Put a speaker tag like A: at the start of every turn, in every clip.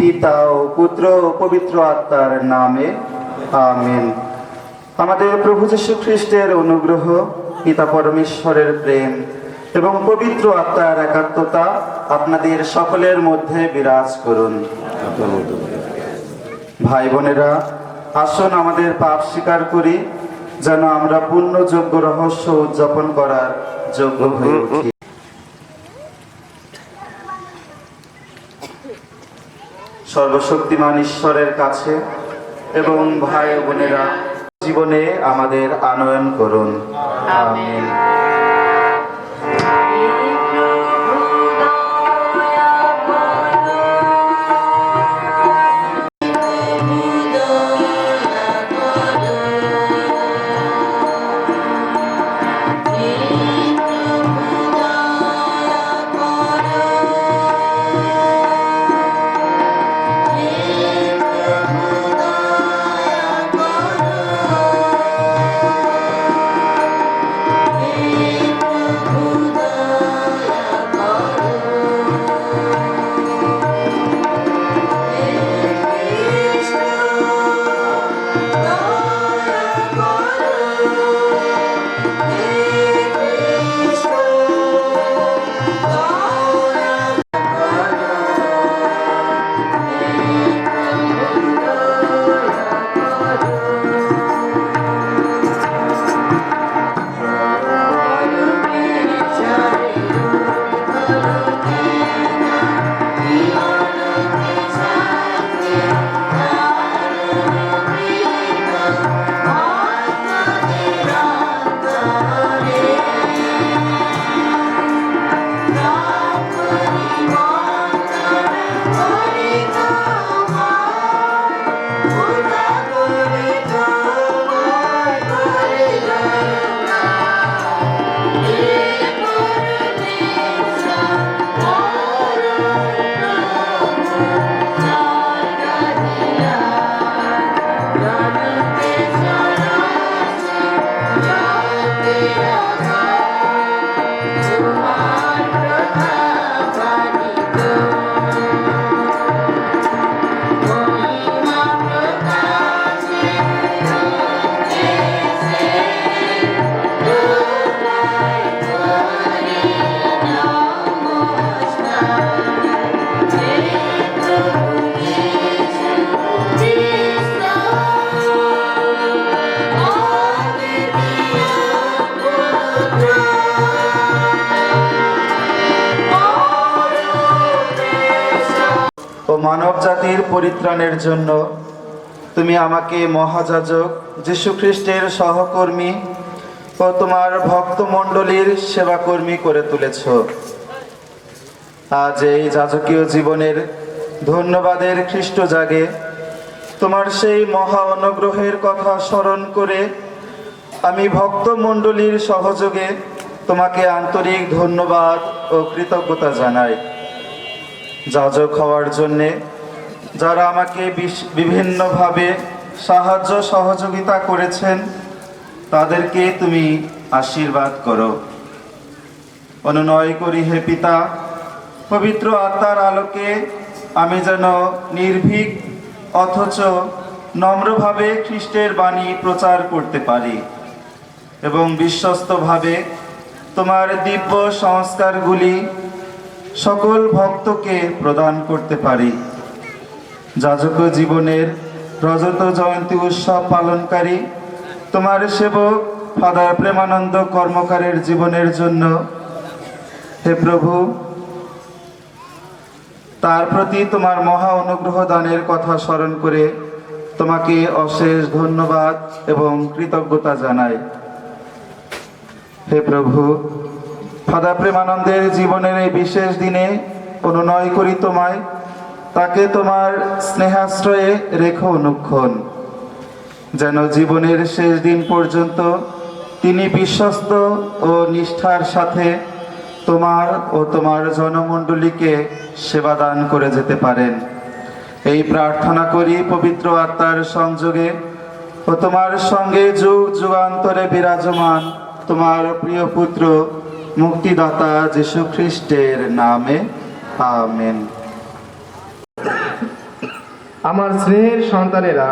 A: পিতা ও পুত্র ও পবিত্র আত্মার নামে আমেন। আমাদের প্রভু যীশু খ্রিস্টের অনুগ্রহ, পিতা পরমেশ্বরের প্রেম এবং পবিত্র আত্মার একাত্মতা আপনাদের সকলের মধ্যে বিরাজ করুন। ভাই বোনেরা, আসুন আমাদের পাপ স্বীকার করি, যেন আমরা পূর্ণযোগ্য রহস্য উদযাপন করার যোগ্য হয়ে উঠি। সর্বশক্তিমান ঈশ্বরের কাছে এবং ভাই বোনেরা, জীবনে আমাদের আনয়ন করুন। আমেন। মানব জাতির পরিত্রাণের জন্য তুমি আমাকে মহাযাজক যীশু খ্রিস্টের সহকর্মী ও তোমার ভক্তমণ্ডলীর সেবাকর্মী করে তুলেছ। আজ এই যাজকীয় জীবনের ধন্যবাদের খ্রিস্ট জাগে তোমার সেই মহা অনুগ্রহের কথা স্মরণ করে আমি ভক্তমণ্ডলীর সহযোগে তোমাকে আন্তরিক ধন্যবাদ ও কৃতজ্ঞতা জানাই। যাজক হওয়ার জন্যে যারা আমাকে বিভিন্নভাবে সাহায্য সহযোগিতা করেছেন, তাদেরকে তুমি আশীর্বাদ করো। অনুনয় করি হে পিতা, পবিত্র আত্মার আলোকে আমি যেন নির্ভীক অথচ নম্রভাবে খ্রিস্টের বাণী প্রচার করতে পারি এবং বিশ্বস্তভাবে তোমার দিব্য সংস্কারগুলি সকল ভক্তকে প্রদান করতে পারি। যাজক জীবনের রজত জয়ন্তী উৎসব পালনকারী তোমার সেবক ফাদার প্রেমানন্দ কর্মকারের জীবনের জন্য হে প্রভু, তার প্রতি তোমার মহা অনুগ্রহ দানের কথা স্মরণ করে তোমাকে অশেষ ধন্যবাদ এবং কৃতজ্ঞতা জানাই। হে প্রভু, ফাদার প্রেমানন্দের জীবনের এই বিশেষ দিনে অনুনয় করি তোমায়, তাকে তোমার স্নেহাশ্রয়ে রেখো অনুক্ষণ, যেন জীবনের শেষ দিন পর্যন্ত তিনি বিশ্বস্ত ও নিষ্ঠার সাথে তোমার ও তোমার জনমণ্ডলীকে সেবাদান করে যেতে পারেন। এই প্রার্থনা করি পবিত্র আত্মার সংযোগে ও তোমার সঙ্গে যুগ যুগান্তরে বিরাজমান তোমার প্রিয় পুত্র মুক্তিদাতা যীশু খ্রিস্টের নামে, আমেন।
B: আমার স্নেহের সন্তানেরা,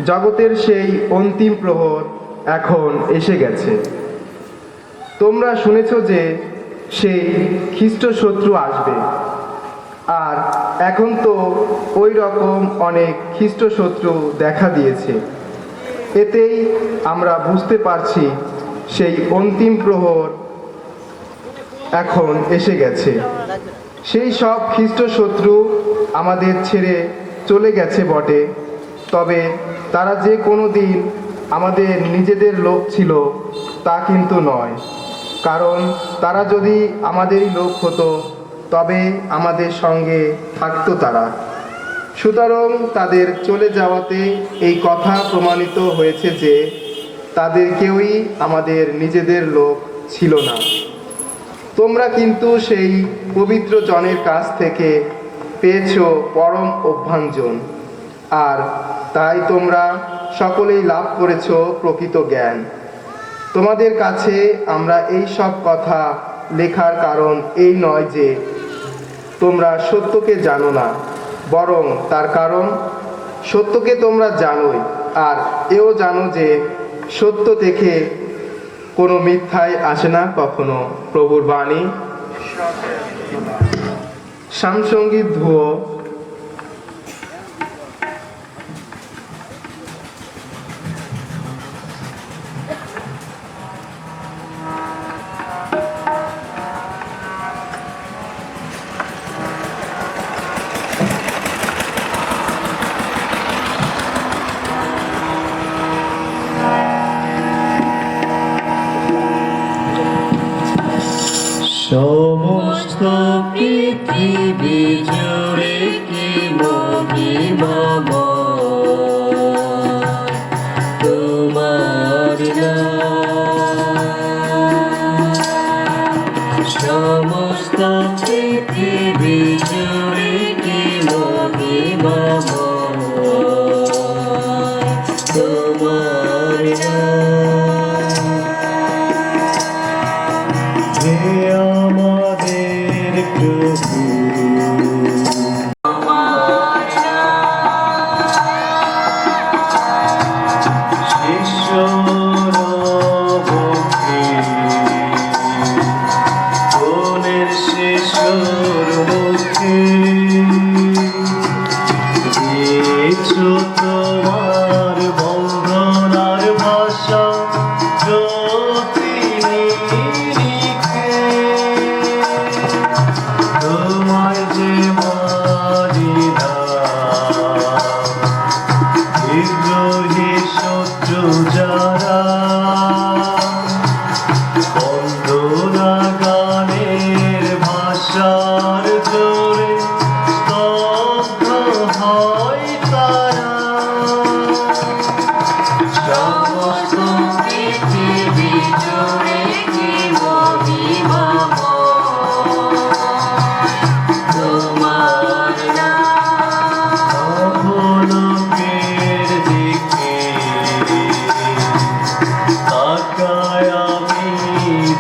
B: জগতের সেই অন্তিম প্রহর এখন এসে গেছে। তোমরা শুনেছ যে সেই খ্রিস্ট শত্রু আসবে, আর এখন তো ওই রকম অনেক খ্রিস্ট শত্রু দেখা দিয়েছে। এতেই আমরা বুঝতে পারছি সেই অন্তিম প্রহর এখন এসে গেছে। সেই সব খ্রিস্ট শত্রু আমাদের ছেড়ে চলে গেছে বটে, তবে তারা যে কোনো দিন আমাদের নিজেদের লোক ছিল তা কিন্তু নয়। কারণ তারা যদি আমাদেরই লোক হতো তবে আমাদের সঙ্গে থাকতো তারা। সুতরাং তাদের চলে যাওয়াতে এই কথা প্রমাণিত হয়েছে যে তাদের কেউই আমাদের নিজেদের লোক ছিল না। তোমরা কিন্তু সেই পবিত্র জনের কাছ থেকে পেয়েছ পরম অভ্যঞ্জন, আর তাই তোমরা সকলেই লাভ করেছ প্রকৃত জ্ঞান। তোমাদের কাছে আমরা এই সব কথা লেখার কারণ এই নয় যে তোমরা সত্যকে জানো না, বরং তার কারণ সত্যকে তোমরা জানোই, আর এও জানো যে সত্য থেকে কোনো মিথ্যায় আসে না কখনো। প্রভুর বাণী। শ্যামসঙ্গীত ধুয়ো।
C: সমস্ত পৃথিবী জুড়ে কি মহিমাময় তোমার নাম। সমস্ত পৃথিবী জুড়ে কি মহিমাময় তোমার নাম। হে আমাদের প্রভু, শিষ্যর মুখে, কোনের শিশুর মুখে দিয়েছ তোমার বন্ধনার ভাষা জ্যোতি নিরিখে। তোমায় যে মারিনা বিদ্রোহী শত্রু যারা, বন্দনা গানের ভাষার জোরে স্তব্ধ হয় তারা। সমস্ত পৃথিবী জুড়ে কি মহিমাময় তোমার নাম। অবলোকের দিকে তাকায় আমি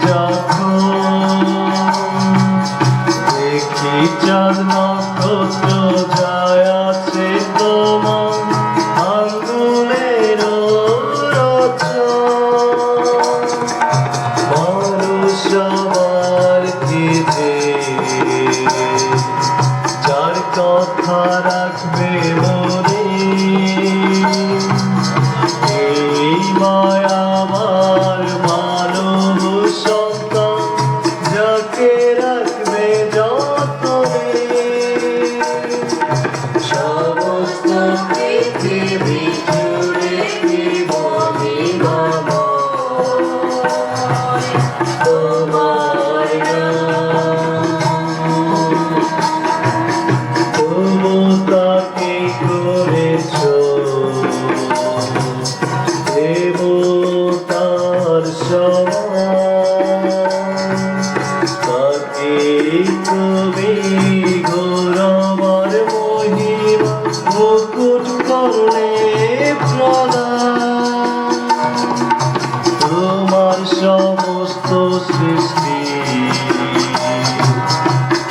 C: যখন, দেখি চাঁদ নক্ষত্র যায় আছে তোমার আঙ্গুলের রচন। মানুষ আমার কি যে যার কথা রাখবে মনে, এই মায়া আমার মানব সন্তান যাকে রাখবে যতনে। সমস্ত পৃথিবী জুড়ে কি মহিমাময় তোমার নাম। তাকে করেছ দেবতার সমান, তাকে তুমি গৌরবার মহিমা মুকুট করলে প্রদান। তোমার সমস্ত সৃষ্টি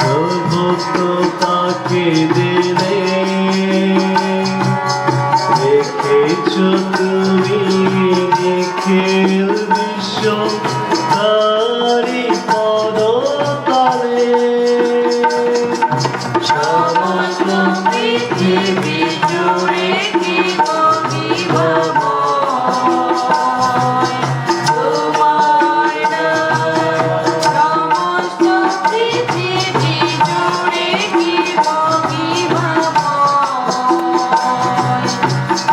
C: প্রভুত্ব তাকে দিলে, তারি পদতলে
D: সমস্ত পৃথিবী জুড়ে কি মহিমাময় তোমার নাম। সমস্ত পৃথিবী জুড়ে কি মহিমাময়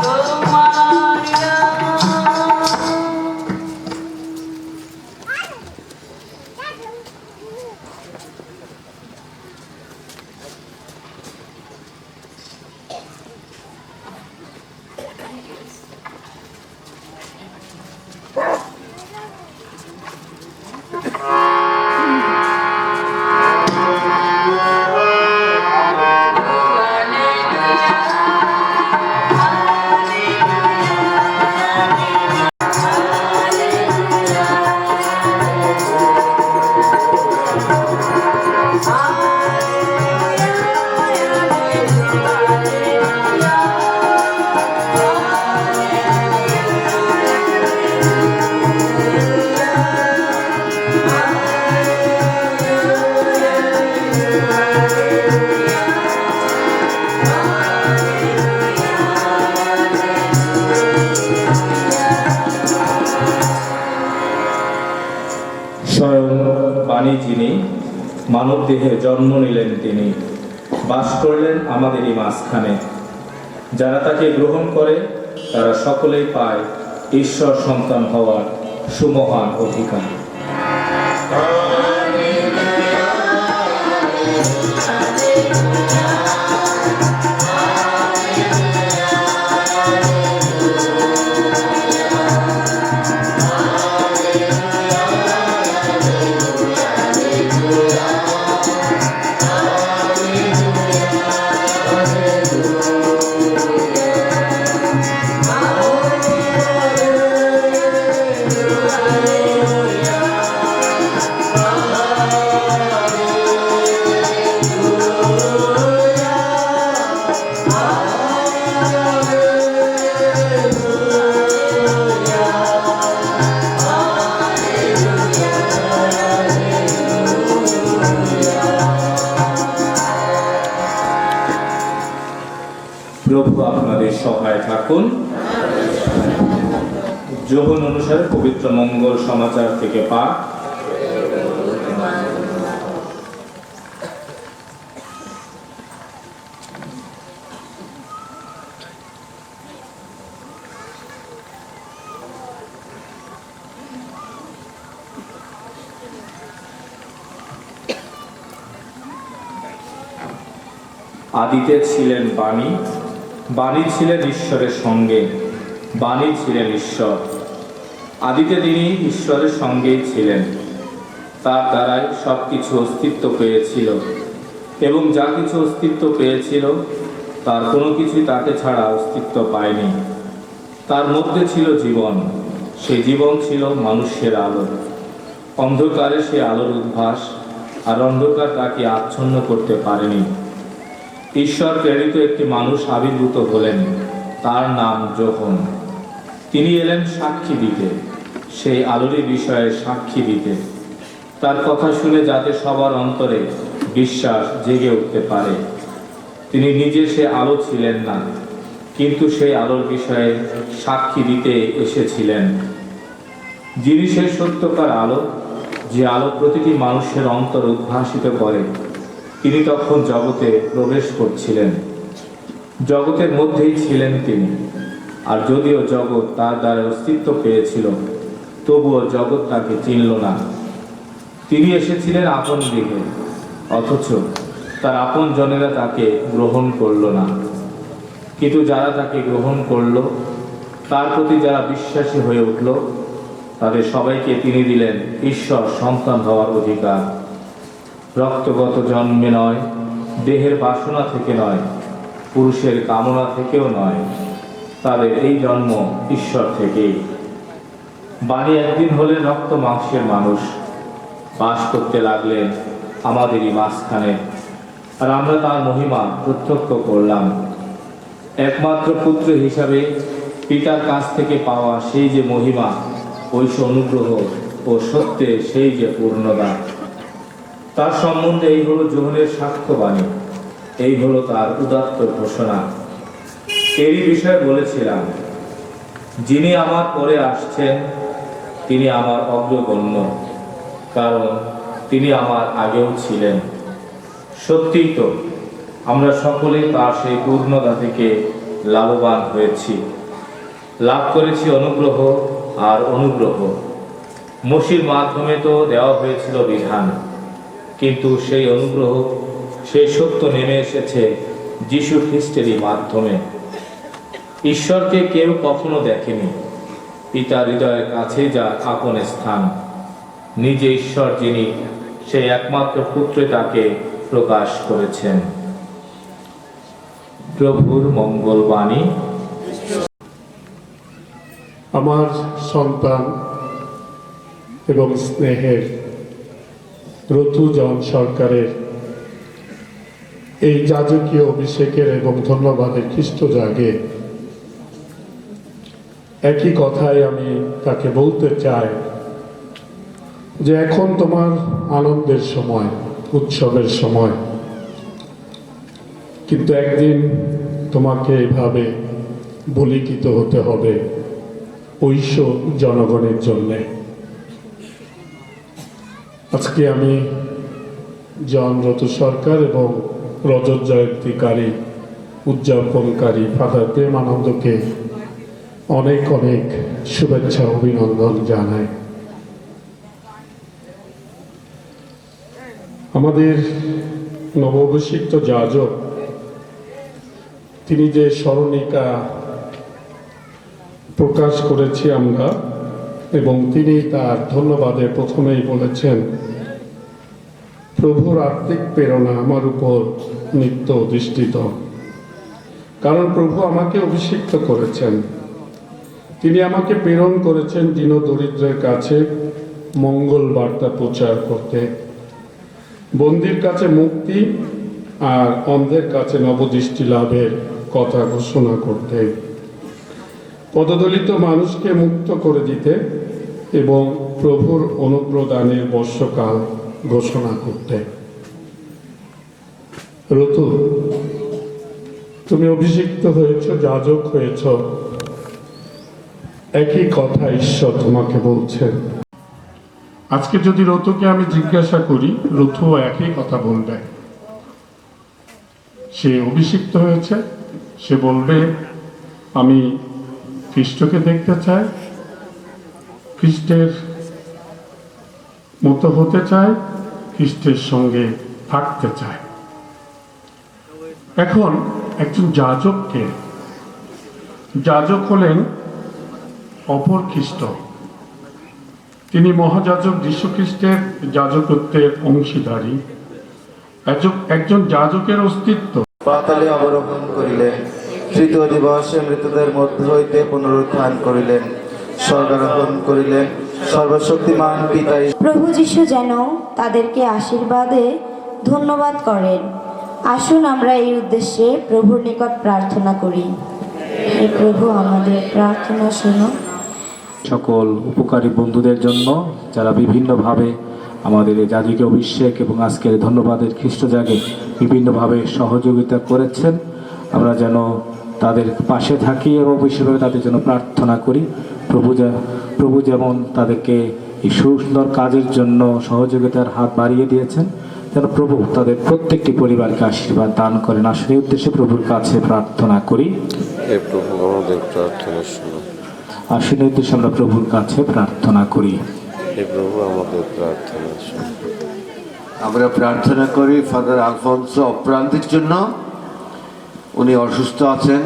D: তোমার নাম।
E: স্বয়ং বাণী যিনি মানব দেহে জন্ম নিলেন, তিনি বাস করলেন আমাদেরই মাঝখানে। যারা তাকে গ্রহণ করে তারা সকলেই পায় ঈশ্বর সন্তান হওয়ার সুমহান অধিকার। প্রভু আপনাদের সহায় থাকুন। যোহন অনুসারে পবিত্র মঙ্গল সমাচার থেকে পাঠ। আদিতে ছিলেন বাণী, বাণী ছিলেন ঈশ্বরের সঙ্গে, বাণী ছিলেন ঈশ্বর। আদিতে তিনি ঈশ্বরের সঙ্গেই ছিলেন, তার দ্বারাই সব কিছু অস্তিত্ব পেয়েছিল, এবং যা কিছু অস্তিত্ব পেয়েছিল তার কোনো কিছুই তাকে ছাড়া অস্তিত্ব পায়নি। তার মধ্যে ছিল জীবন, সেই জীবন ছিল মানুষের আলো। অন্ধকারে সে আলোর উদ্ভাস, আর অন্ধকার তাকে আচ্ছন্ন করতে পারেনি। ঈশ্বর প্রেরিত একটি মানুষ আবির্ভূত হলেন, তার নাম যোহন। তিনি এলেন সাক্ষী দিতে, সেই আলোরই বিষয়ে সাক্ষী দিতে, তার কথা শুনে যাতে সবার অন্তরে বিশ্বাস জেগে উঠতে পারে। তিনি নিজে সে আলো ছিলেন না, কিন্তু সেই আলোর বিষয়ে সাক্ষী দিতে এসেছিলেন। যিনি সেই সত্যকার আলো, যে আলো প্রতিটি মানুষের অন্তর উদ্ভাসিত করে, তিনি তখন জগতে প্রবেশ করছিলেন। জগতের মধ্যেই ছিলেন তিনি, আর যদিও জগৎ তার দ্বারা অস্তিত্ব পেয়েছিল, তবুও জগৎ তাকে চিনল না। তিনি এসেছিলেন আপন গৃহে, অথচ তার আপন জনেরা তাকে গ্রহণ করল না। কিন্তু যারা তাকে গ্রহণ করল, তার প্রতি যারা বিশ্বাসী হয়ে উঠল, তাদের সবাইকে তিনি দিলেন ঈশ্বর সন্তান হওয়ার অধিকার। রক্তগত জন্মে নয়, দেহের বাসনা থেকে নয়, পুরুষের কামনা থেকেও নয়, তাদের এই জন্ম ঈশ্বর থেকেই। বাণী একদিন হলেন রক্ত মাংসের মানুষ, বাস করতে লাগলেন আমাদেরই মাঝখানে, আর আমরা তার মহিমা প্রত্যক্ষ করলাম। একমাত্র পুত্র হিসাবে পিতার কাছ থেকে পাওয়া সেই যে মহিমা, ঐশ অনুগ্রহ ও সত্যে সেই যে পূর্ণতা। তার সম্বন্ধে এই হলো যোহনের সাক্ষ্যবাণী, এই হলো তার উদাত্ত ঘোষণা। এরই বিষয়ে বলেছিলাম, যিনি আমার পরে আসছেন তিনি আমার অগ্রগণ্য, কারণ তিনি আমার আগেও ছিলেন। সত্যিই তো, আমরা সকলে তার সেই পূর্ণতা থেকে লাভবান হয়েছি, লাভ করেছি অনুগ্রহ আর অনুগ্রহ। মসির মাধ্যমে তো দেওয়া হয়েছিল বিধান, কিন্তু সেই অনুগ্রহ, সেই সত্য নেমে এসেছে যীশু খ্রিস্টেরই মাধ্যমে। ঈশ্বরকে কেউ কখনো দেখেনি, পিতার হৃদয়ের কাছে যার আপন স্থান। নিজে ঈশ্বর যিনি, সেই একমাত্র পুত্রে তাকে প্রকাশ করেছেন। প্রভুর মঙ্গল বাণী।
F: আমার সন্তান এবং স্নেহের রতুজন সরকারের এই যাজকীয় অভিষেকের এবং ধন্যবাদের খ্রিস্ট জাগে একই কথাই আমি তাকে বলতে চাই যে এখন তোমার আনন্দের সময়, উৎসবের সময়, কিন্তু একদিন তোমাকে এভাবে বলিকিত হতে হবে ঐশ্য জনগণের জন্যে। আজকে আমি জন রতু সরকার এবং রজত জয়ন্তীকারী উদযাপনকারী ফাদার প্রেমানন্দকে অনেক অনেক শুভেচ্ছা অভিনন্দন জানাই। আমাদের নবঅভিষিক্ত যাজক তিনি যে স্মরণিকা প্রকাশ করেছি আমরা, এবং তিনি তার ধন্যবাদে প্রথমেই বলেছেন, প্রভুর আত্মিক প্রেরণা আমার উপর নিত্য অধিষ্ঠিত, কারণ প্রভু আমাকে অভিষিক্ত করেছেন। তিনি আমাকে প্রেরণ করেছেন দীন দরিদ্রের কাছে মঙ্গল বার্তা প্রচার করতে, বন্দির কাছে মুক্তি আর অন্ধের কাছে নবদৃষ্টি লাভের কথা ঘোষণা করতে, পদদলিত মানুষকে মুক্ত করে দিতে এবং প্রভুর অনুগ্রহ দানের বর্ষকাল ঘোষণা করতে। রতু, তুমি অভিষিক্ত হয়েছ, যাজক হয়েছ, একই কথা ঈশ্বর তোমাকে বলছেন। আজকে যদি রতুকে আমি জিজ্ঞাসা করি, রতু একই কথা বলবে। সে অভিষিক্ত হয়েছে, সে বলবে আমি খ্রিস্টকে দেখতে চাই, খ্রিস্টের মতো হতে চাই, খ্রিস্টের সঙ্গে থাকতে চাই। এখন একজন যাজককে, যাজক হলেন অপর খ্রিস্ট, তিনি মহাযাজক যীশু খ্রিস্টের যাজকত্বের অংশীদারী। একজন যাজকের অস্তিত্ব
A: পাতালে অবরোহণ করিলেন, তৃতীয় দিবসে মৃতদের মধ্য হইতে পুনরুত্থান করিলেন, স্বর্গারোহণ করিলেন। সর্বশক্তিমান পিতা
G: প্রভু যীশু যেন তাদেরকে আশীর্বাদে ধন্যবাদ করেন। আসুন আমরা এই উদ্দেশ্যে প্রভুর নিকট প্রার্থনা করি। হে প্রভু, আমাদের প্রার্থনা শুনো।
H: সকল উপকারী বন্ধুদের জন্য যারা বিভিন্নভাবে আমাদের এই যাজকীয় অভিষেক এবং আজকের ধন্যবাদের খ্রিস্টজাগে বিভিন্নভাবে সহযোগিতা করেছেন, আমরা যেন তাদের পাশে থাকি এবং বিশেষভাবে তাদের জন্য প্রার্থনা করি। প্রভু যেমন তাদেরকে এই সুন্দর কাজের জন্য সহযোগিতার হাত বাড়িয়ে দিয়েছেন, যেন প্রভু তাদের প্রত্যেকটি পরিবারকে আশীর্বাদ দান করেন। আসলে এই উদ্দেশ্যে প্রভুর কাছে প্রার্থনা করি।
I: হে প্রভু, আমাদের প্রার্থনা শুনুন।
H: আসলে এই উদ্দেশ্যে আমরা প্রভুর কাছে প্রার্থনা করি।
I: হে প্রভু, আমাদের প্রার্থনা শুনুন।
J: আমরা প্রার্থনা করি ফাদার আলফোন্সো অপ্রান্তির জন্য। উনি অসুস্থ আছেন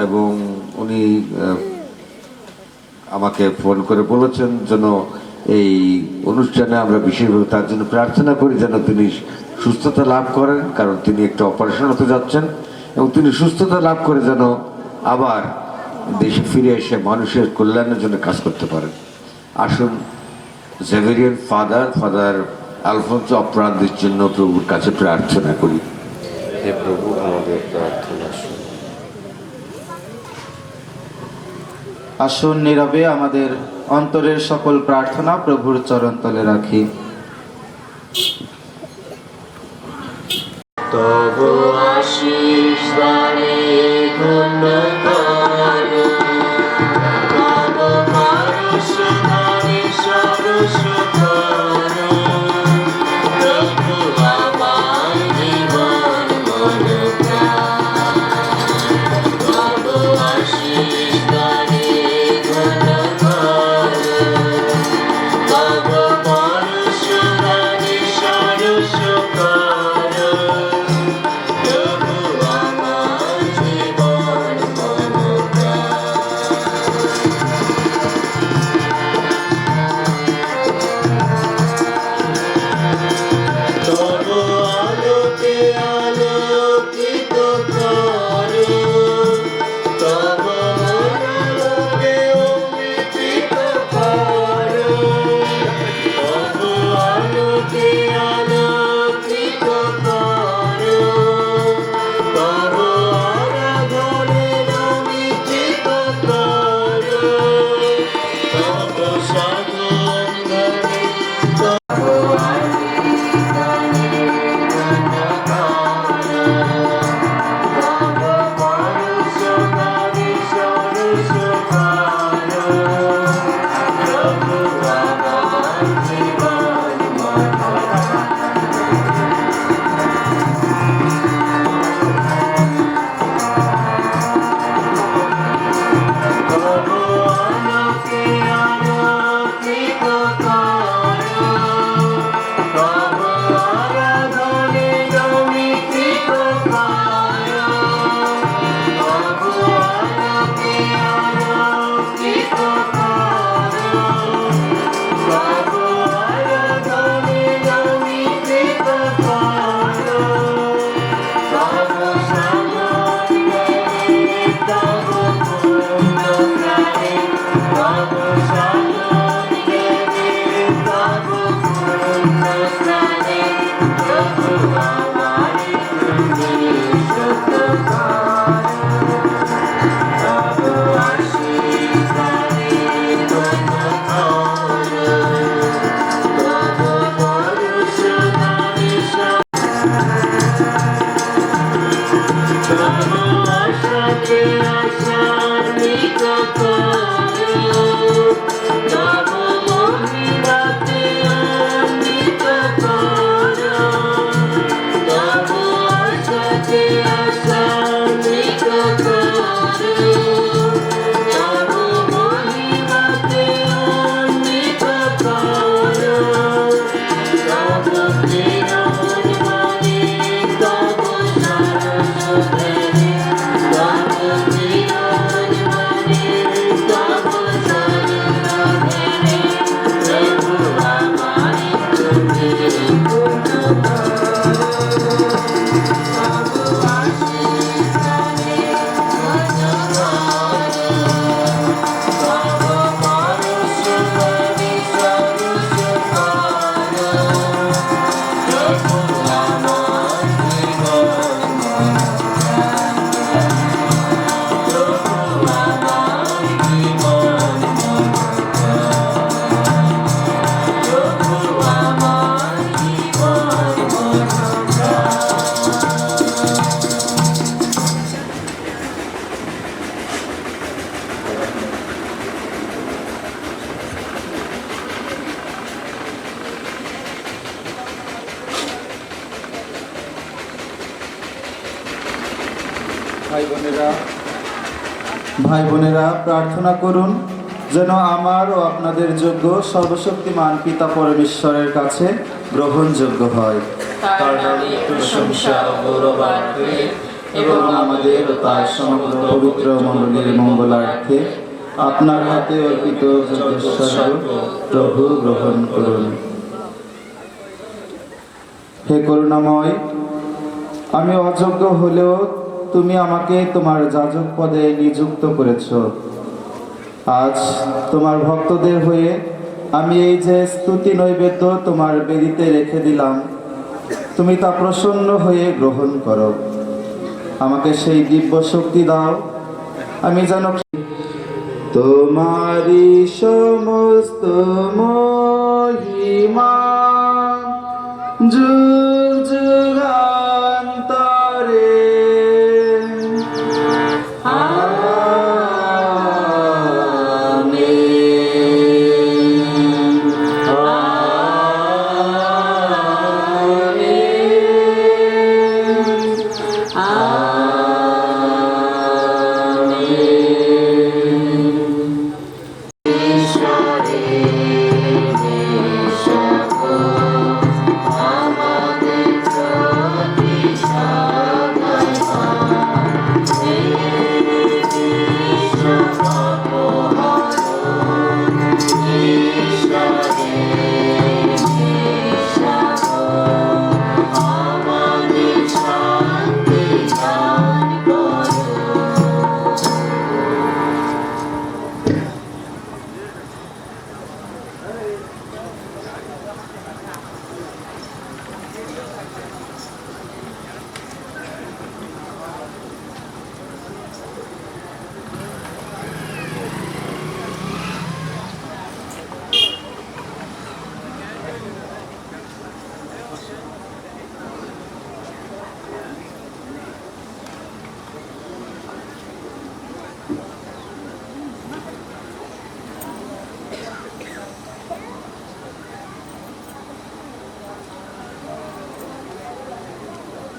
J: এবং উনি আমাকে ফোন করে বলেছেন যেন এই অনুষ্ঠানে আমরা বিশেষভাবে তার জন্য প্রার্থনা করি, যেন তিনি সুস্থতা লাভ করেন, কারণ তিনি একটা অপারেশন হতে যাচ্ছেন এবং তিনি সুস্থতা লাভ করে যেন আবার দেশে ফিরে এসে মানুষের কল্যাণের জন্য কাজ করতে পারেন। আসুন জেভেরিয়ান ফাদার আলফোন্সো অপ্রান্তির জন্য প্রভুর কাছে প্রার্থনা করি।
I: হে প্রভু, আমাদের প্রার্থনা শুনুন।
A: আসুন নীরবে আমাদের অন্তরের সকল প্রার্থনা প্রভুর চরণতলে রাখি।
C: তবু আশিস দানে ধন্য কর, তব পরশ দানে সরস কর। প্রভু আমার জীবন মন প্রাণ, তবু আশিস দানে ধন্য কর, তব পরশ দানে সরস কর। প্রভু আমার জীবন মন তব আলোকে আলোকিত কর, তব মনোরমে অমৃত কর। তব আলোকে আলোকিত কর, তব আরাধনে অমৃত কর। তব সাধনে
A: ভাই বোনেরা প্রীথনা করুন যেন আমার ও আপনাদের যোগ্য সর্বশক্তিমান পিতা পরমেশ্বরের কাছে গ্রহণযোগ্য হয়,
D: তার নামে প্রশংসা ও গৌরবার্থে
A: এবং আমাদের ও তার সমগ্র পবিত্র মণ্ডলীর মঙ্গলার্থে আপনার হাতে অর্পিত যজ্ঞস্বর্গ প্রভু গ্রহণ করুন। হে করুণাময়, আমি অযোগ্য হলেও তুমি আমাকে তোমার যাজক পদে নিযুক্ত করেছ। আজ তোমার ভক্তদের হয়ে আমি এই যে স্তুতি নৈবেদ্য তোমার বেদিতে রেখে দিলাম, তুমি তা প্রসন্ন হয়ে গ্রহণ করো। আমাকে সেই দিব্য শক্তি দাও, আমি যেন তোমারি সমস্ত মহিমা যুগ যুগান্তরে।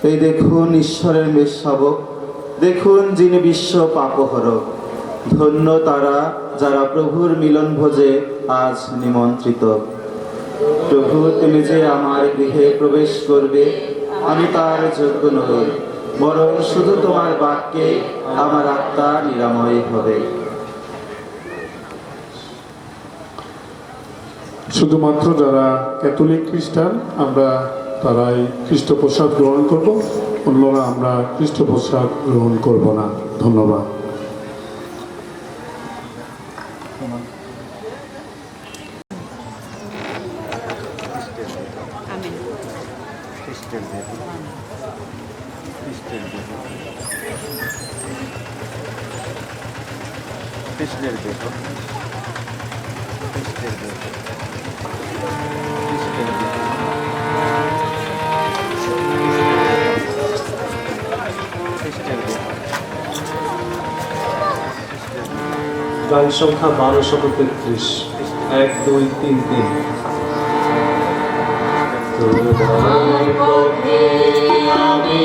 A: এই দেখুন ঈশ্বরের মেষ শাবক, দেখুন যিনি বিশ্ব পাপহরক। ধন্য তারা যারা প্রভুর মিলন ভোজে আজ নিমন্ত্রিত। প্রভু, তুমি যে আমার গৃহে প্রবেশ করবে, আমি তার যোগ্য নই, বরং শুধু তোমার বাক্যে আমার আত্মা নিরাময় হবে।
F: শুধুমাত্র যারা ক্যাথলিক খ্রিস্টান আমরা তারাই খ্রিস্টপ্রসাদ গ্রহণ করব, অন্যরা আমরা খ্রিস্টপ্রসাদ গ্রহণ করব না। ধন্যবাদ।
H: গান সংখ্যা 1233, 1 2 3 3।
C: তোমার পথে আমি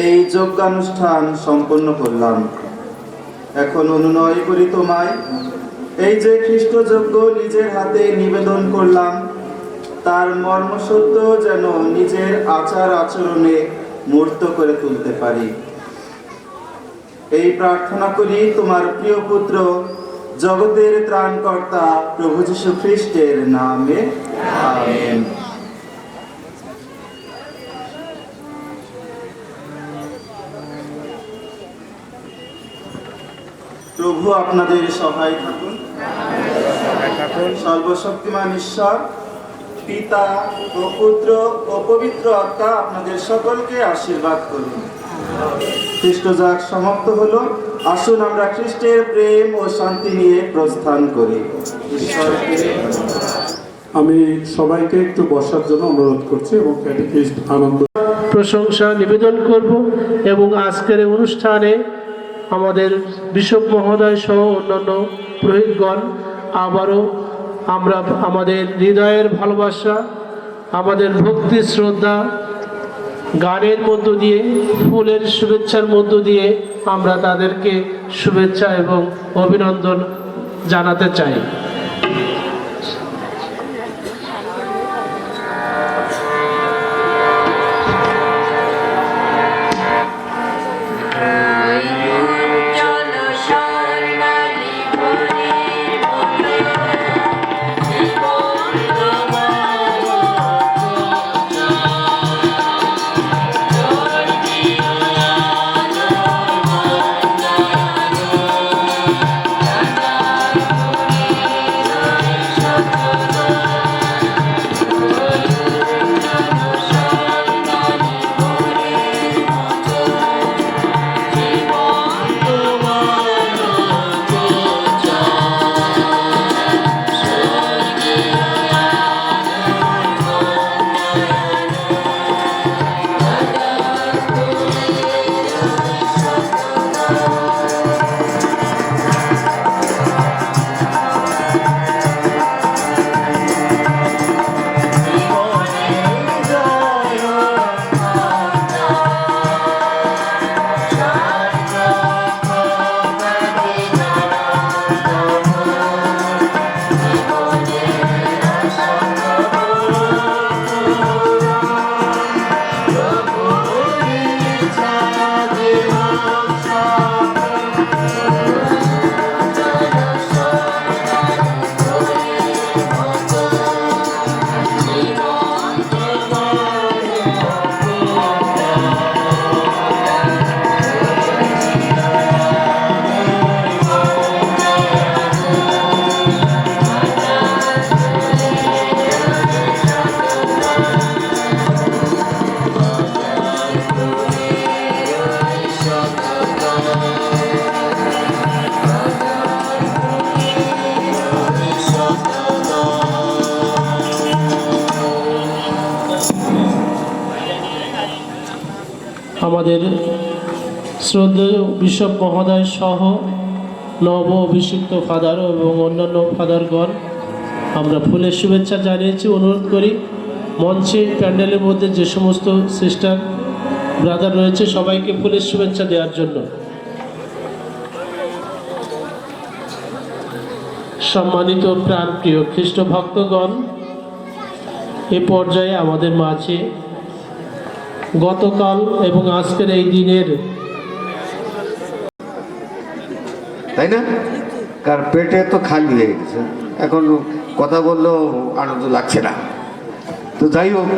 A: এই যজ্ঞানুষ্ঠান সম্পন্ন করলাম। এখন অনুনয় করি তোমায়, এই যে খ্রিস্ট যজ্ঞ নিজের হাতে নিবেদন করলাম, তার মর্মসত্য যেন নিজের আচার আচরণে মূর্ত করে তুলতে পারি। এই প্রার্থনা করি তোমার প্রিয় পুত্র জগতের ত্রাণকর্তা প্রভু যীশু খ্রিস্টের নামে আমেন। প্রভু আপনাদের সহায় থাকুন। সর্বশক্তিমান ঈশ্বর পিতা ও পুত্র ও পবিত্র আত্মা আপনাদের সকলকে আশীর্বাদ করুন। খ্রিস্টজাগ সমাপ্ত হলো। আসুন আমরা খ্রিস্টের প্রেম ও শান্তি নিয়ে প্রস্থান করি। ঈশ্বরকে
F: আমি সবাইকে একটু বসার জন্য অনুরোধ করছি এবং ক্যাটেকিস্ট আনন্দ
K: প্রশংসা নিবেদন করব এবং আজকের এই অনুষ্ঠানে আমাদের বিশপ মহোদয় সহ অন্যান্য পুরোহিতগণ আবারও আমরা আমাদের হৃদয়ের ভালোবাসা, আমাদের ভক্তি শ্রদ্ধা গানের মধ্য দিয়ে, ফুলের শুভেচ্ছার মধ্য দিয়ে আমরা তাদেরকে শুভেচ্ছা এবং অভিনন্দন জানাতে চাই। আমাদের শ্রদ্ধেয় বিশপ মহোদয় সহ নব অভিষিক্ত ফাদার এবং অন্যান্য ফাদারগণ আমরা ফুলের শুভেচ্ছা জানিয়েছি। অনুরোধ করি মঞ্চে প্যান্ডেলের মধ্যে যে সমস্ত সিস্টার ব্রাদার রয়েছে সবাইকে ফুলের শুভেচ্ছা দেওয়ার জন্য। সম্মানিত প্রাণপ্রিয় খ্রিস্ট ভক্তগণ, এ পর্যায়ে আমাদের মাঝে গতকাল এবং আজকের এই দিনের
J: তাই না, কার পেটে তো খালি হয়ে গেছে, এখন কথা বললেও আনন্দ লাগছে না। তো যাই হোক,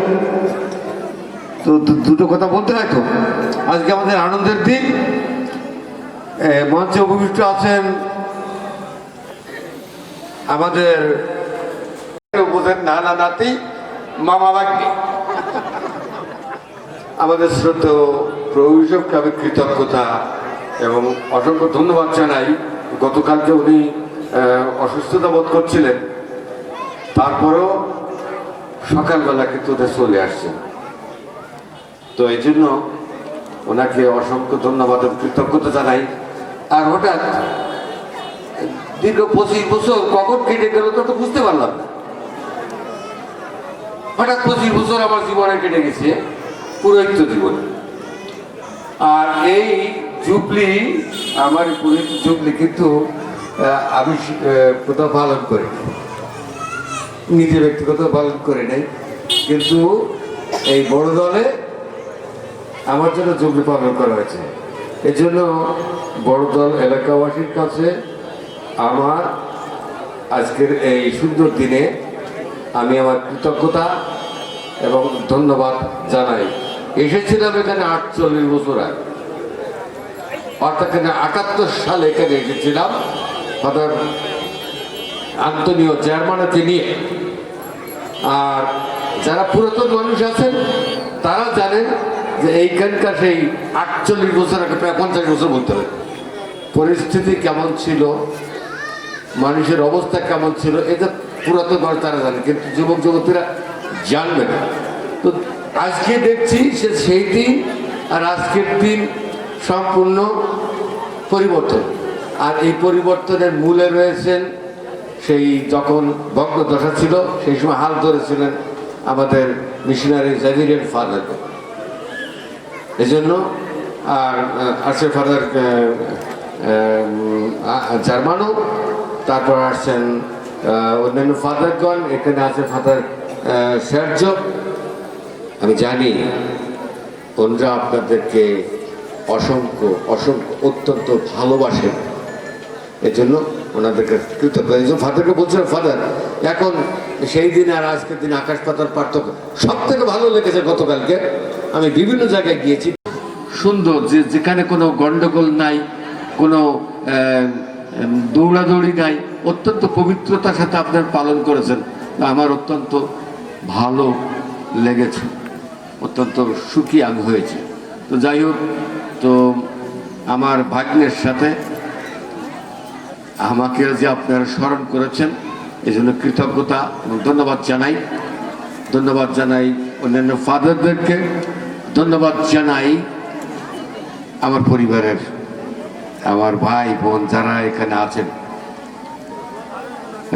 J: তো দুটো কথা বলতে হয়। তো আজকে আমাদের আনন্দের দিন। মঞ্চে উপবিষ্ট আছেন আমাদের নানা নাতি মামা বাগনি, আমাদের শ্রদ্ধেয় প্রভু বিশপকে আমি কৃতজ্ঞতা এবং অসংখ্য ধন্যবাদ জানাই। গতকালকে উনি অসুস্থতা বোধ করছিলেন, তারপরেও সকালবেলা কিন্তু ওদের চলে আসছেন। তো এই জন্য ওনাকে অসংখ্য ধন্যবাদ এবং কৃতজ্ঞতা জানাই। আর হঠাৎ দীর্ঘ 25 বছর কখন কেটে গেল তো বুঝতে পারলাম না। হঠাৎ 25 বছর আমার জীবনে কেটে গেছে, পুরোহিত্য জীবনে। আর এই জুবলি, আমার পুরোহিত জুবলি কিন্তু আমি কোথাও পালন করি, নিজে ব্যক্তিগত পালন করে নাই, কিন্তু এই বড় দলে আমার জন্য জুবলি পালন করা হয়েছে। এই জন্য বড় দল এলাকাবাসীর কাছে আমার আজকের এই সুন্দর দিনে আমি আমার কৃতজ্ঞতা এবং ধন্যবাদ জানাই। এসেছিলাম এখানে 48 বছর আগে, অর্থাৎ 78 সালে এখানে এসেছিলাম ফাদার আন্তনিও জার্মানাকে নিয়ে। আর যারা পুরাতন মানুষ আছেন তারা জানেন যে এইখানকার সেই 48 বছর আগে, প্রায় 50 বছর বলতে হবে, পরিস্থিতি কেমন ছিল, মানুষের অবস্থা কেমন ছিল, এটা পুরাতন মানুষ তারা জানে, কিন্তু যুবক যুবতীরা জানবে না। তো আজকে দেখছি সে সেই দিন আর আজকের দিন সম্পূর্ণ পরিবর্তন। আর এই পরিবর্তনের মূলে রয়েছেন সেই যখন ভগ্নদশা ছিল সেই সময় হাল ধরেছিলেন আমাদের মিশনারি জেভিয়ার ফাদার। এই জন্য আর আছে ফাদার জার্মানো, তারপর আসছেন অন্যান্য ফাদারগণ, এখানে আছে ফাদার সার্জো। আমি জানি ওনারা আপনাদেরকে অসংখ্য অসংখ্য অত্যন্ত ভালোবাসেন, এজন্য ওনাদেরকে কৃতজ্ঞ। এই জন্য ফাদারকে বলছিলাম, ফাদার এখন সেই দিন আর আজকের দিন আকাশ পাতাল পার্থক্য। সব থেকে ভালো লেগেছে গতকালকে আমি বিভিন্ন জায়গায় গিয়েছি, সুন্দর, যেখানে কোনো গন্ডগোল নাই, কোনো দৌড়াদৌড়ি নাই, অত্যন্ত পবিত্রতার সাথে আপনার পালন করেছেন। আমার অত্যন্ত ভালো লেগেছে, অত্যন্ত সুখী আমি হয়েছি। তো যাই হোক, তো আমার ভাগ্নের সাথে আমাকে যে আপনারা স্মরণ করেছেন এই জন্য কৃতজ্ঞতা এবং ধন্যবাদ জানাই। ধন্যবাদ জানাই অন্যান্য ফাদারদেরকে, ধন্যবাদ জানাই আমার পরিবারের, আমার ভাই বোন যারা এখানে আছেন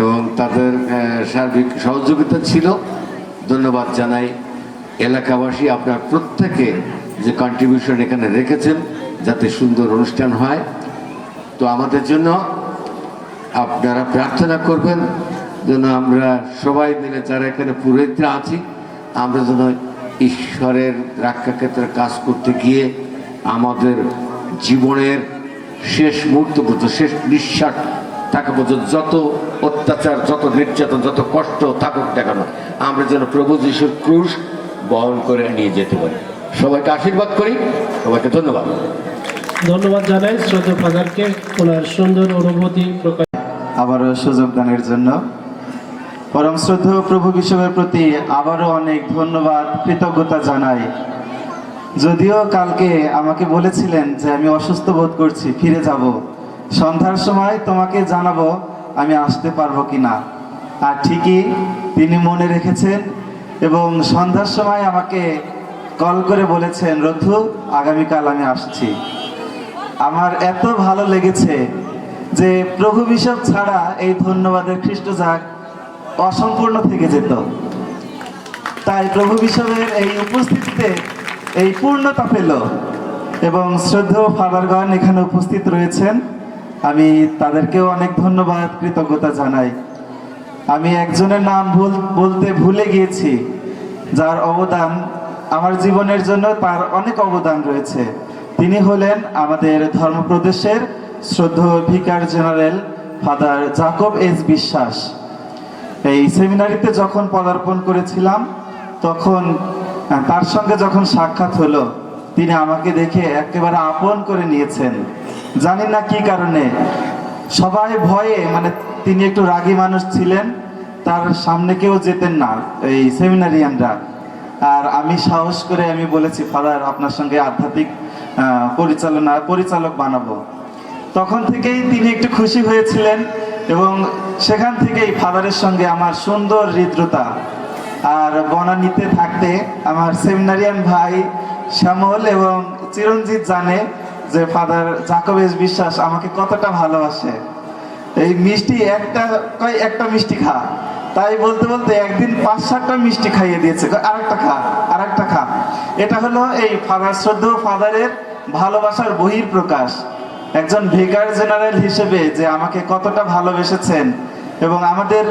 J: এবং তাদের সার্বিক সহযোগিতা ছিল। ধন্যবাদ জানাই এলাকাবাসী, আপনার প্রত্যেকে যে কন্ট্রিবিউশন এখানে রেখেছেন যাতে সুন্দর অনুষ্ঠান হয়। তো আমাদের জন্য আপনারা প্রার্থনা করবেন যেন আমরা সবাই মিলে যারা এখানে পুরোহিতরা আছি, আমরা যেন ঈশ্বরের রক্ষাক্ষেত্রে কাজ করতে গিয়ে আমাদের জীবনের শেষ মুহূর্ত পর্যন্ত, শেষ নিঃশ্বাস থাকা পর্যন্ত যত অত্যাচার, যত নির্যাতন, যত কষ্ট থাকুক না কেন, আমরা যেন প্রভু যিশুর ক্রুশ বহন করে নিয়ে যেতে পারি। সবাইকে আশীর্বাদ করি, সবাইকে ধন্যবাদ।
K: ধন্যবাদ জানাই শ্রদ্ধা ফাদারকে ওনার সুন্দর অনুভূতি প্রকাশ।
A: আবারও সুযোগ দানের জন্য পরম শ্রদ্ধেয় প্রভু বিষয়ের প্রতি আবারও অনেক ধন্যবাদ, কৃতজ্ঞতা জানাই। যদিও কালকে আমাকে বলেছিলেন যে আমি অসুস্থ বোধ করছি, ফিরে যাব, সন্ধ্যার সময় তোমাকে জানাবো আমি আসতে পারবো কিনা। আর ঠিকই তিনি মনে রেখেছেন এবং সন্ধ্যার সময় আমাকে কল করে বলেছেন, রথু আগামীকাল আমি আসছি। আমার এত ভালো লেগেছে যে প্রভু বিশপ ছাড়া এই ধন্যবাদের খ্রিস্টজাগ অসম্পূর্ণ থেকে যেত। তাই প্রভু বিশপের এই উপস্থিতিতে এই পূর্ণতা পেল এবং শ্রদ্ধেয় ফাদারগণ এখানে উপস্থিত রয়েছেন, আমি তাদেরকেও অনেক ধন্যবাদ, কৃতজ্ঞতা জানাই। আমি একজনের নাম বলতে ভুলে গিয়েছি, যার অবদান আমার জীবনের জন্য, তার অনেক অবদান রয়েছে। তিনি হলেন আমাদের ধর্মপ্রদেশের শ্রদ্ধেয় ভিকার জেনারেল ফাদার জাকব এস বিশ্বাস। এই সেমিনারিতে যখন পদার্পণ করেছিলাম তখন তার সঙ্গে যখন সাক্ষাৎ হলো, তিনি আমাকে দেখে একেবারে আপন করে নিয়েছেন। জানি না কি কারণে, সবাই ভয়ে, মানে তিনি একটু রাগী মানুষ ছিলেন, তার সামনে কেউ যেতেন না এই সেমিনারিয়ানরা। আর আমি সাহস করে আমি বলেছি, ফাদার আপনার সঙ্গে আধ্যাত্মিক পরিচালক বানাবো। তখন থেকেই তিনি একটু খুশি হয়েছিলেন এবং সেখান থেকেই ফাদারের সঙ্গে আমার সুন্দর হৃদ্রতা। আর বনানীতে থাকতে আমার সেমিনারিয়ান ভাই শ্যামল এবং চিরঞ্জিত জানে যে ফাদার জাকব এস বিশ্বাস আমাকে কতটা ভালোবাসে। এই মিষ্টি একটা মিষ্টি খা, তাই বলতে বলতে একদিন 5-7টা মিষ্টি খাইয়ে দিয়েছে, আরেকটা খা। এটা হলো এই ফাদার, শ্রদ্ধেয় ফাদারের ভালোবাসার বহির প্রকাশ। একজন ভিকার জেনারেল হিসেবে যে আমাকে কতটা ভালোবেসেছেন এবং আমাদের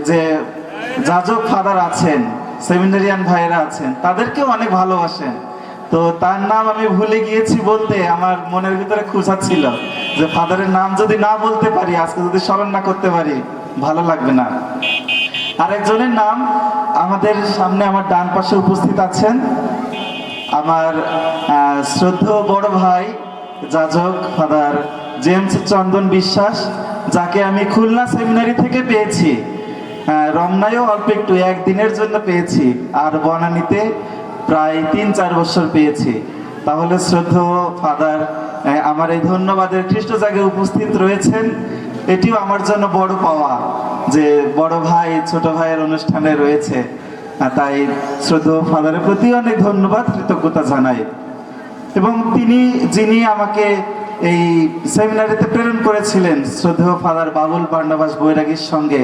A: যে যাজক ফাদার আছেন, সেমিনারিয়ান ভাইয়েরা আছেন, তাদেরকেও অনেক ভালোবাসেন। তো তার নাম আমি ভুলে গিয়েছি বলতে আমার মনের ভিতরে খুঁজা ছিল, যে ফাদারের নাম যদি না বলতে পারি, আজকে যদি স্মরণ না করতে পারি, ভালো লাগবে না। আরেকজনের নাম আমাদের সামনে আমার ডান পাশে উপস্থিত আছেন, আমার শ্রদ্ধেয় বড় ভাই যাজক ফাদার জেমস চন্দন বিশ্বাস, যাকে আমি খুলনা সেমিনারি থেকে পেয়েছি। রমনায়ও অল্প একটু একদিনের জন্য পেয়েছি, আর বনানীতে প্রায় 3-4 বছর পেয়েছি। তাহলে শ্রদ্ধেয় ফাদার আমার এই ধন্যবাদের খ্রিস্ট জায়গায় উপস্থিত রয়েছেন, এটিও আমার জন্য বড় পাওয়া যে বড় ভাই ছোট ভাইয়ের অনুষ্ঠানে রয়েছে। তাই শ্রদ্ধেয় ফাদারের প্রতি অনেক ধন্যবাদ, কৃতজ্ঞতা জানাই। এবং যিনি আমাকে এই সেমিনারিতে প্রেরণ করেছিলেন শ্রদ্ধেয় ফাদার বাবুল বার্নাবাস বৈরাগীর সঙ্গে,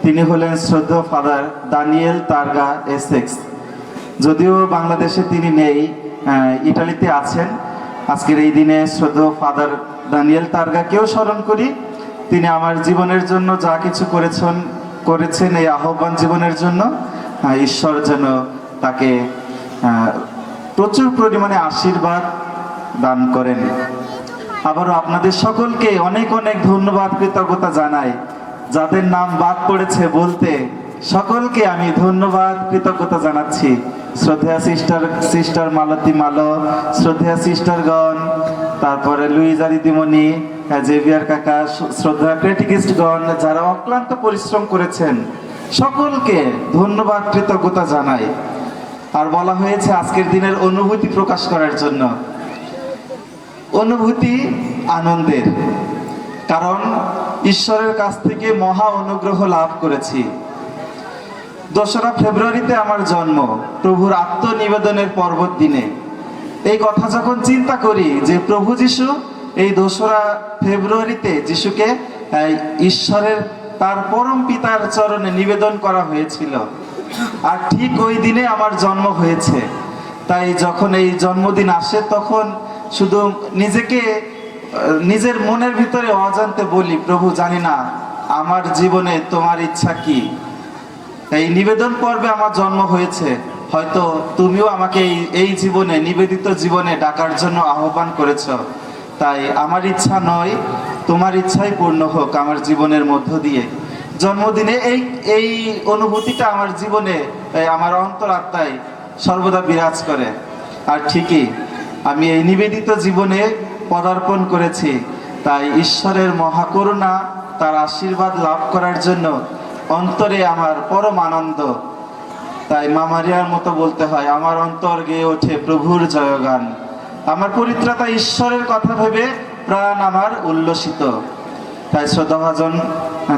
A: তিনি হলেন শ্রদ্ধেয় ফাদার দানিয়েল তারগা এসেক্স। যদিও বাংলাদেশে তিনি নেই, ইটালিতে আছেন। আজকের এই দিনে শ্রদ্ধেয় ফাদার দানিয়েল তারগাকেও স্মরণ করি। তিনি আমার জীবনের জন্য যা কিছু করেছেন এই আহ্বান জীবনের জন্য, ঈশ্বর যেন তাকে প্রচুর পরিমাণে আশীর্বাদ দান করেন। আবারও আপনাদের সকলকে অনেক অনেক ধন্যবাদ, কৃতজ্ঞতা জানাই। যাদের নাম বাদ পড়েছে বলতে, সকলকে আমি ধন্যবাদ, কৃতজ্ঞতা জানাচ্ছি। শ্রদ্ধেয়া সিস্টার মালতী মালো, শ্রদ্ধেয়া সিস্টারগণ, তারপরে লুইজা দিদিমণি, জেভিয়ার কাকা, শ্রদ্ধা ক্রেটিকিস্টগণ, যারা অক্লান্ত পরিশ্রম করেছেন, সকলকে ধন্যবাদ, কৃতজ্ঞতা জানাই। আর বলা হয়েছে আজকের দিনের অনুভূতি প্রকাশ করার জন্য। অনুভূতি আনন্দের, কারণ ঈশ্বরের কাছ থেকে মহা অনুগ্রহ লাভ করেছি। 2রা ফেব্রুয়ারিতে আমার জন্ম, প্রভুর আত্মনিবেদনের পর্বত দিনে। এই কথা যখন চিন্তা করি যে প্রভু যিশু এই 2রা ফেব্রুয়ারিতে যিশুকে ঈশ্বরের তার পরম পিতার চরণে নিবেদন করা হয়েছিল, আর ঠিক ওই দিনে আমার জন্ম হয়েছে। তাই যখন এই জন্মদিন আসে, তখন শুধু নিজের মনের ভিতরে অজান্তে বলি, প্রভু জানি না আমার জীবনে তোমার ইচ্ছা কি। এই নিবেদন পর্বে আমার জন্ম হয়েছে, হয়তো তুমিও আমাকে এই জীবনে, নিবেদিত জীবনে ডাকার জন্য আহ্বান করেছ। তাই আমার ইচ্ছা নয়, তোমার ইচ্ছাই পূর্ণ হোক আমার জীবনের মধ্য দিয়ে। জন্মদিনে এই অনুভূতিটা আমার জীবনে, আমার অন্তরাত্মায় সর্বদা বিরাজ করে। আর ঠিকই আমি এই নিবেদিত জীবনে পদার্পণ করেছি। তাই ঈশ্বরের মহাকরুণা, তার আশীর্বাদ লাভ করার জন্য অন্তরে আমার পরম আনন্দ। তাই মা মারিয়ার মতো বলতে হয়, আমার অন্তর গেয়ে ওঠে প্রভুর জয়গান। আমার পরিত্রাতা ঈশ্বরের কথা ভেবে প্রাণ আমার উল্লসিত। তাই শ্রদ্ধাভাজন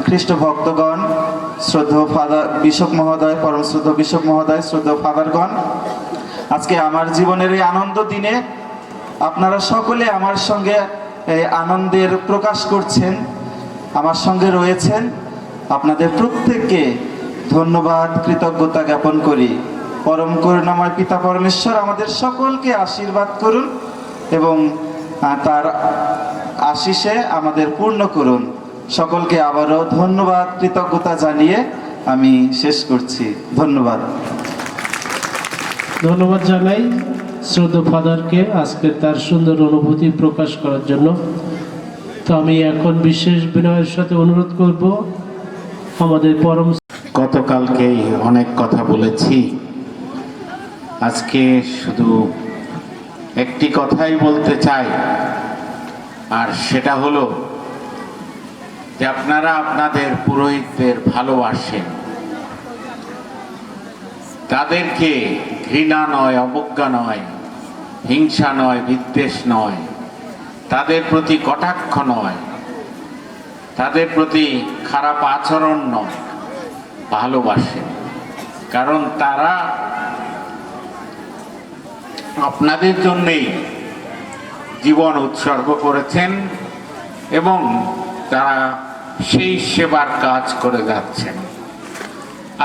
A: খ্রিস্ট ভক্তগণ, শ্রদ্ধেয় ফাদার বিশপ মহোদয়, পরম শ্রদ্ধেয় বিশপ মহোদয়, শ্রদ্ধেয় ফাদারগণ, আজকে আমার জীবনের এই আনন্দ দিনে আপনারা সকলে আমার সঙ্গে এই আনন্দের প্রকাশ করছেন, আমার সঙ্গে রয়েছেন। আপনাদের প্রত্যেককে ধন্যবাদ, কৃতজ্ঞতা জ্ঞাপন করি। পরম করুণাময় পিতা পরমেশ্বর আমাদের সকলকে আশীর্বাদ করুন এবং তার আশিসে আমাদের পূর্ণ করুন। সকলকে আবারও ধন্যবাদ, কৃতজ্ঞতা জানিয়ে আমি শেষ করছি। ধন্যবাদ।
K: ধন্যবাদ জানাই শ্রদ্ধেয় ফাদারকে আজকে তার সুন্দর অনুভূতি প্রকাশ করার জন্য। তো আমি এখন বিশেষ বিনয়ের সাথে অনুরোধ করব আমাদের পরম।
L: গতকালকেই অনেক কথা বলেছি, আজকে শুধু একটি কথাই বলতে চাই, আর সেটা হলো যে আপনারা আপনাদের পুরোহিতদের ভালোবাসেন, তাদেরকে ঘৃণা নয়, অবজ্ঞা নয়, হিংসা নয়, বিদ্বেষ নয়, তাদের প্রতি কটাক্ষ নয়, তাদের প্রতি খারাপ আচরণ নয়, ভালোবাসেন। কারণ তারা আপনাদের জন্যেই জীবন উৎসর্গ করেছেন এবং তারা সেই সেবার কাজ করে যাচ্ছেন।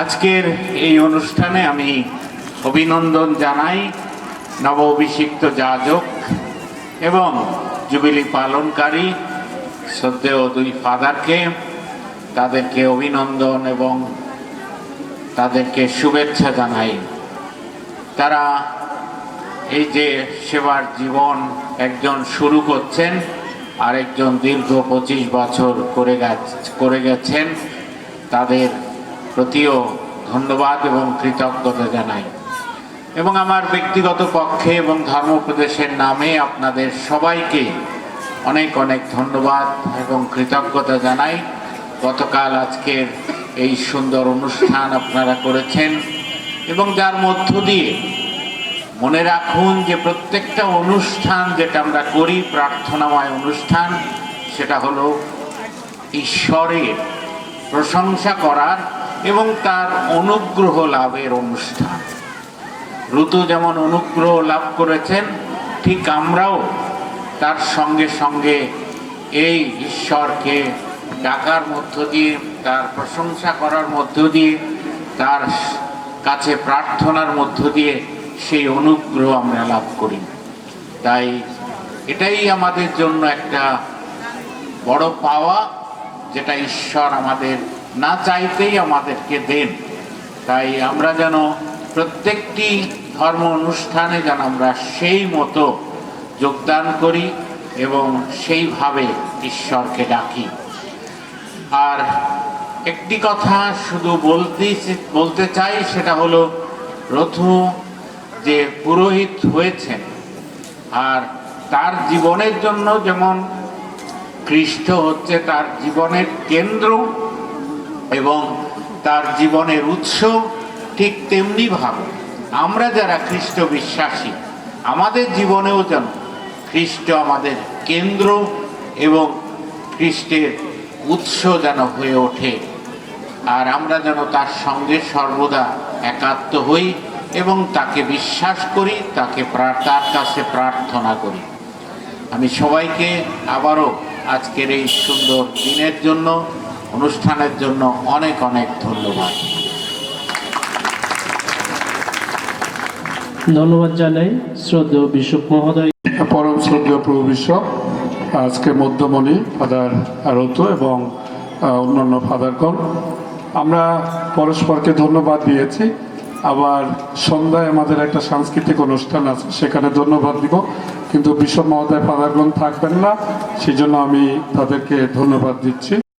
L: আজকের এই অনুষ্ঠানে আমি অভিনন্দন জানাই নব অভিষিক্ত যাজক এবং জুবিলি পালনকারী শ্রদ্ধেয় 2 ফাদারকে। তাদেরকে অভিনন্দন এবং তাদেরকে শুভেচ্ছা জানাই। তারা এই যে সেবার জীবন একজন শুরু করছেন, আরেকজন দীর্ঘ 25 বছর করে গেছেন, তাদের প্রতিও ধন্যবাদ এবং কৃতজ্ঞতা জানাই। এবং আমার ব্যক্তিগত পক্ষে এবং ধর্মোপদেশের নামে আপনাদের সবাইকে অনেক অনেক ধন্যবাদ এবং কৃতজ্ঞতা জানাই। গতকাল আজকের এই সুন্দর অনুষ্ঠান আপনারা করেছেন, এবং যার মধ্য দিয়ে মনে রাখুন যে প্রত্যেকটা অনুষ্ঠান যেটা আমরা করি, প্রার্থনাময় অনুষ্ঠান, সেটা হলো ঈশ্বরের প্রশংসা করার এবং তার অনুগ্রহ লাভের অনুষ্ঠান। ঋতু যেমন অনুগ্রহ লাভ করেছেন, ঠিক আমরাও তার সঙ্গে সঙ্গে এই ঈশ্বরকে ডাকার মধ্য দিয়ে, তার প্রশংসা করার মধ্য দিয়ে, তার কাছে প্রার্থনার মধ্য দিয়ে সেই অনুগ্রহ আমরা লাভ করি। তাই এটাই আমাদের জন্য একটা বড় পাওয়া, যেটা ঈশ্বর আমাদের না চাইতেই আমাদেরকে দেন। তাই আমরা যেন প্রত্যেকটি ধর্ম অনুষ্ঠানে যেন আমরা সেই মতো যোগদান করি এবং সেইভাবে ঈশ্বরকে ডাকি। আর একটি কথা শুধু বলতে চাই, সেটা হলো রথু যে পুরোহিত হয়েছেন, আর তার জীবনের জন্য যেমন খ্রিস্ট হচ্ছে তার জীবনের কেন্দ্র এবং তার জীবনের উৎস, ঠিক তেমনি ভাবে আমরা যারা খ্রিস্ট বিশ্বাসী, আমাদের জীবনেও যেন খ্রিস্ট আমাদের কেন্দ্র এবং খ্রিস্টের উৎস যেন হয়ে ওঠে, আর আমরা যেন তার সঙ্গে সর্বদা একাত্ম হই এবং তাকে বিশ্বাস করি, তার কাছে প্রার্থনা করি। আমি সবাইকে আবারও আজকের এই সুন্দর দিনের জন্য, অনুষ্ঠানের জন্য অনেক অনেক ধন্যবাদ।
K: ধন্যবাদ জানাই শ্রদ্ধেয় বিশপ মহোদয়।
F: পরম শ্রদ্ধেয় প্রভু বিশপ, আজকে মধ্যমণি ফাদার আরত এবং অন্যান্য ফাদারগণ, আমরা পরস্পরকে ধন্যবাদ দিয়েছি। আবার সন্ধ্যায় আমাদের একটা সাংস্কৃতিক অনুষ্ঠান আছে, সেখানে ধন্যবাদ দিব, কিন্তু বিশপ মহোদয় ফাদারগণ থাকবেন না, সেই জন্য আমি তাদেরকে ধন্যবাদ দিচ্ছি।